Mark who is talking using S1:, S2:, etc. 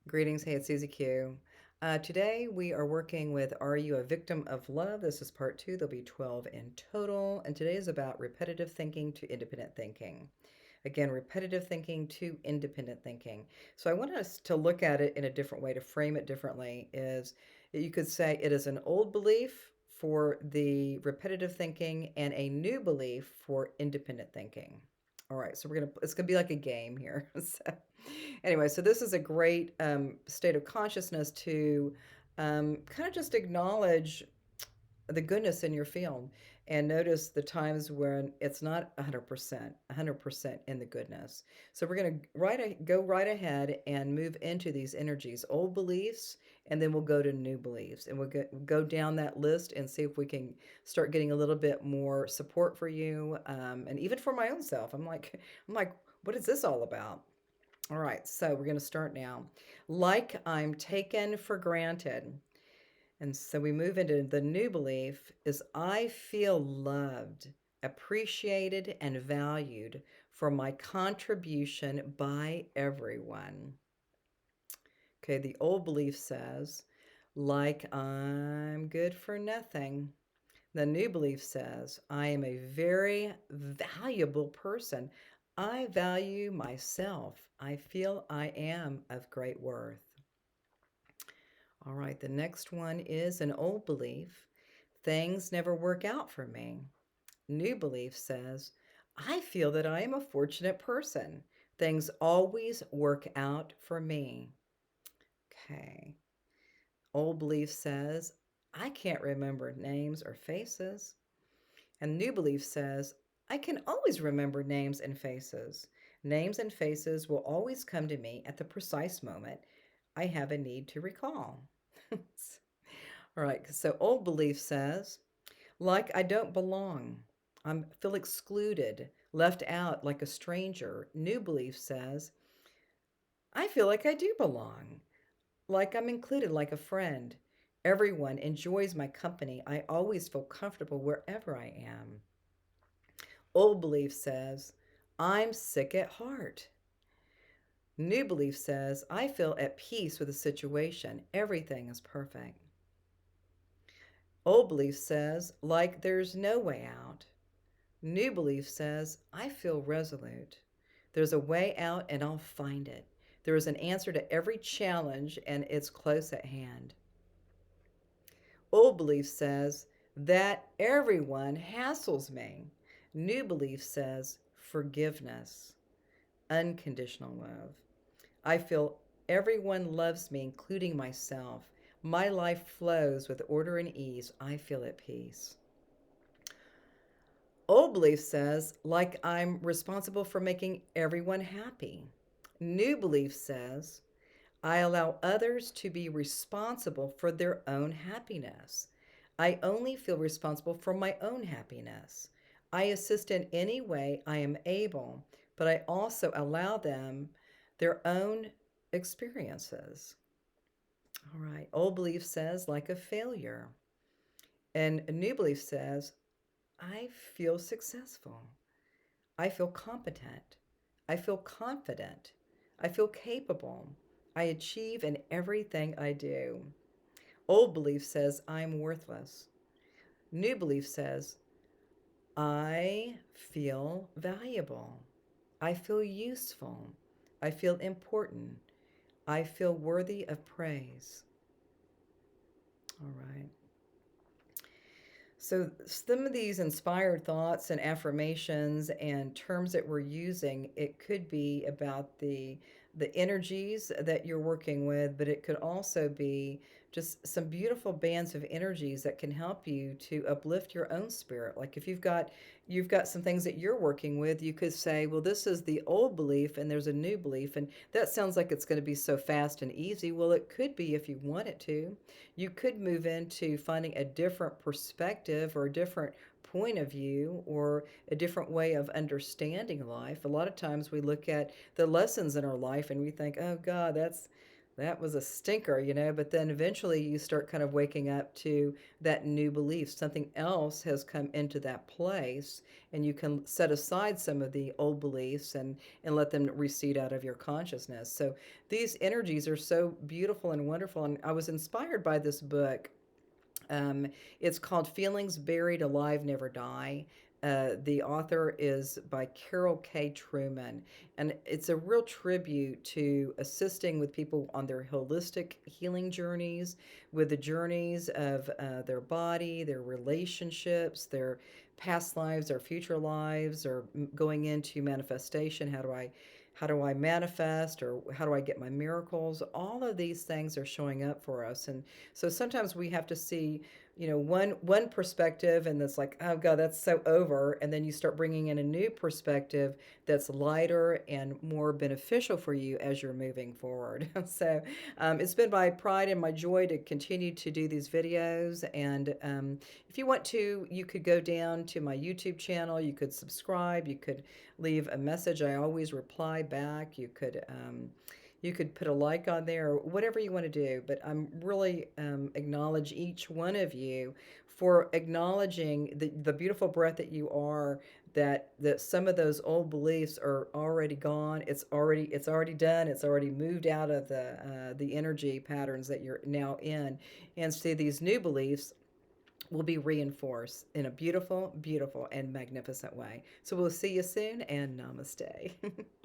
S1: Greetings. Hey, it's Susie Q. Today we are working with Are You a Victim of Love? This is part two. There'll be 12 in total. And today is about repetitive thinking to independent thinking. Again, repetitive thinking to independent thinking. So I want us to look at it in a different way, to frame it differently, is you could say it is an old belief for the repetitive thinking and a new belief for independent thinking. All right, so it's gonna be like a game here. So anyway, so this is a great state of consciousness to kind of just acknowledge the goodness in your field and notice the times when it's not 100% in the goodness. So we're going to go right ahead and move into these energies, old beliefs, and then we'll go to new beliefs. And go down that list and see if we can start getting a little bit more support for you. And even for my own self, I'm like, what is this all about? All right, so we're going to start now. Like I'm taken for granted. And so we move into the new belief is I feel loved, appreciated, and valued for my contribution by everyone. Okay, the old belief says, like I'm good for nothing. The new belief says, I am a very valuable person. I value myself. I feel I am of great worth. All right, the next one is an old belief. Things never work out for me. New belief says, I feel that I am a fortunate person. Things always work out for me. Okay. Old belief says, I can't remember names or faces. And new belief says, I can always remember names and faces. Names and faces will always come to me at the precise moment I have a need to recall. All right, so old belief says, like I don't belong. I feel excluded, left out like a stranger. New belief says, I feel like I do belong, like I'm included like a friend. Everyone enjoys my company. I always feel comfortable wherever I am. Old belief says, I'm sick at heart. New belief says, I feel at peace with the situation. Everything is perfect. Old belief says, like there's no way out. New belief says, I feel resolute. There's a way out and I'll find it. There is an answer to every challenge and it's close at hand. Old belief says that everyone hassles me. New belief says forgiveness, unconditional love. I feel everyone loves me, including myself. My life flows with order and ease. I feel at peace. Old belief says, like I'm responsible for making everyone happy. New belief says, I allow others to be responsible for their own happiness. I only feel responsible for my own happiness. I assist in any way I am able, but I also allow them their own experiences. All right. Old belief says, like a failure. And a new belief says, I feel successful. I feel competent. I feel confident. I feel capable. I achieve in everything I do. Old belief says I'm worthless. New belief says I feel valuable. I feel useful. I feel important. I feel worthy of praise. All right. So, some of these inspired thoughts and affirmations and terms that we're using, it could be about the energies that you're working with, but it could also be just some beautiful bands of energies that can help you to uplift your own spirit. Like if you've got some things that you're working with, you could say, well, this is the old belief and there's a new belief, and that sounds like it's going to be so fast and easy. Well, it could be if you want it to. You could move into finding a different perspective or a different point of view or a different way of understanding life. A lot of times we look at the lessons in our life and we think, oh God, That was a stinker, but then eventually you start kind of waking up to that new belief. Something else has come into that place, and you can set aside some of the old beliefs and let them recede out of your consciousness. So these energies are so beautiful and wonderful. And I was inspired by this book. um, it's called Feelings Buried Alive Never Die. The author is by Carol K. Truman, and it's a real tribute to assisting with people on their holistic healing journeys, with the journeys of their body, their relationships, their past lives, their future lives, or going into manifestation. How do I manifest, or how do I get my miracles? All of these things are showing up for us. And so sometimes we have to see, one perspective, and that's like, oh God, that's so over. And then you start bringing in a new perspective that's lighter and more beneficial for you as you're moving forward. So it's been my pride and my joy to continue to do these videos. And if you want to, you could go down to my YouTube channel. You could subscribe. You could leave a message. I always reply back. You could put a like on there, or whatever you want to do. But I'm really acknowledge each one of you for acknowledging the beautiful breath that you are. That some of those old beliefs are already gone. It's already done. It's already moved out of the energy patterns that you're now in, and see these new beliefs will be reinforced in a beautiful, beautiful, and magnificent way. So we'll see you soon, and namaste.